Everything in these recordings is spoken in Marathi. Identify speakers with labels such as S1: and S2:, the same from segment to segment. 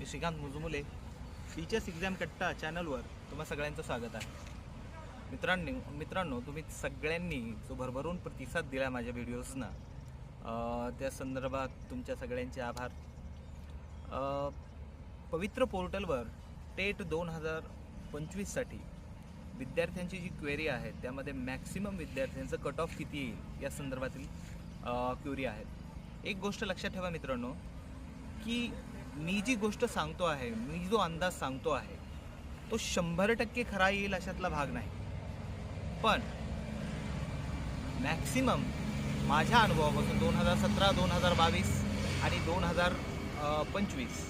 S1: मी श्रीकांत मुजुमुले टीचर्स एक्झाम कट्टा चॅनलवर तुम्हा सगळ्यांचं स्वागत आहे। मित्रांनो तुम्ही सगळ्यांनी जो भरभरून प्रतिसाद दिला माझ्या व्हिडिओजना, त्या संदर्भात तुमच्या सगळ्यांचे आभार। पवित्र पोर्टलवर टेट 2025साठी विद्यार्थ्यांची जी क्वेरी आहे त्यामध्ये मॅक्सिमम विद्यार्थ्यांचं कट ऑफ किती येईल या संदर्भातील क्वेरी आहेत। एक गोष्ट लक्षात ठेवा मित्रांनो, की मी जी गोष्ट सांगतो आहे, मी जो अंदाज सांगतो आहे तो 100% खरा येईल अशातला भाग नाही, पण मॅक्सिमम माझ्या अनुभवापासून 2017, 2022 आणि 2025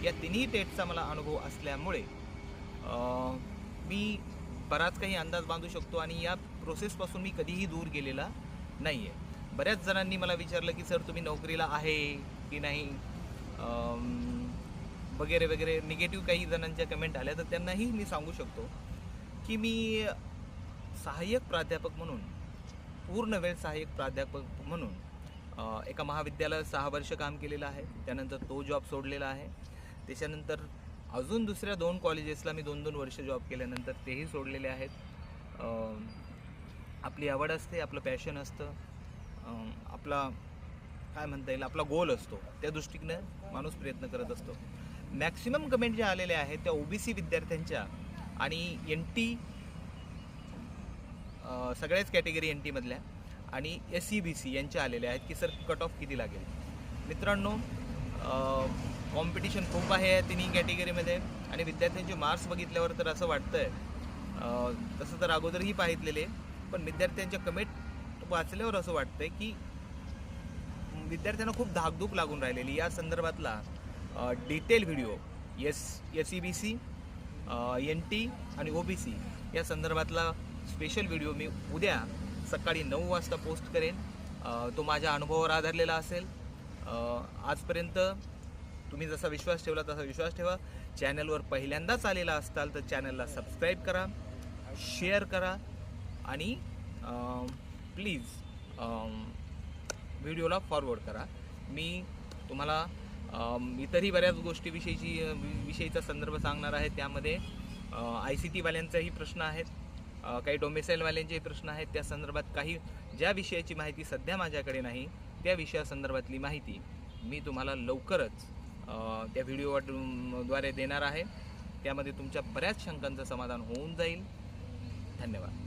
S1: या तिन्ही टेटचा मला अनुभव असल्यामुळे मी बराच काही अंदाज बांधू शकतो आणि या प्रोसेसपासून मी कधीही दूर गेलेला नाही आहे। बऱ्याच जणांनी मला विचारलं की सर तुम्ही नोकरीला आहे की नाही वगैरे वगैरे, निगेटिव्ह काही जणांच्या कमेंट आल्या, तर त्यांनाही मी सांगू शकतो की मी सहाय्यक प्राध्यापक म्हणून, पूर्ण वेळ सहाय्यक प्राध्यापक म्हणून एका महाविद्यालयात 6 वर्ष काम केलेलं आहे। त्यानंतर तो जॉब सोडलेला आहे। त्याच्यानंतर अजून दुसऱ्या 2 कॉलेजेसला मी 2-2 वर्ष जॉब केल्यानंतर तेही सोडलेले आहेत। आपली आवड असते, आपलं पॅशन असतं, आपला काय म्हणता येईल आपला गोल असतो, त्या दृष्टीने माणूस प्रयत्न करत असतो। मॅक्सिमम कमेंट ज्या आलेल्या आहेत त्या ओबीसी विद्यार्थ्यांच्या आणि NT सगळ्याच कॅटेगरी NT मधल्या आणि SCBC यांच्या आलेल्या आहेत की सर कट ऑफ किती लागेल। मित्रांनो, कॉम्पिटिशन खूप आहे या तिन्ही कॅटेगरीमध्ये आणि विद्यार्थ्यांचे मार्क्स बघितल्यावर तर असं वाटतंय, तसं तर अगोदरही पाहितलेले, पण विद्यार्थ्यांच्या कमेंट वाचल्यावर असं वाटतंय की विद्यार्थ्यांना खूप धाकधूक लागून राहिलेली। या संदर्भातला डिटेल व्हिडिओ SCBC, NT आणि OBC या संदर्भातला स्पेशल व्हिडिओ मी उद्या सकाळी 9 वाजता पोस्ट करेन। तो माझ्या अनुभवावर आधारलेला असेल। आजपर्यंत तुम्ही जसा विश्वास ठेवला तसा विश्वास ठेवा। चॅनलवर पहिल्यांदाच आलेला असाल तर चॅनलला सबस्क्राईब करा, शेअर करा आणि प्लीज व्हिडिओला फॉरवर्ड करा। मी तुम्हाला इतरही बऱ्याच गोष्टी विषयीचा संदर्भ सांगणार आहे। त्यामध्ये ICT वाल्यांचाही प्रश्न आहेत, काही डोमेसाईलवाल्यांचेही प्रश्न आहेत। त्या संदर्भात काही ज्या विषयाची माहिती सध्या माझ्याकडे नाही त्या विषयासंदर्भातली माहिती मी तुम्हाला लवकरच त्या व्हिडिओद्वारे देणार आहे। त्यामध्ये तुमच्या बऱ्याच शंकांचं समाधान होऊन जाईल। धन्यवाद।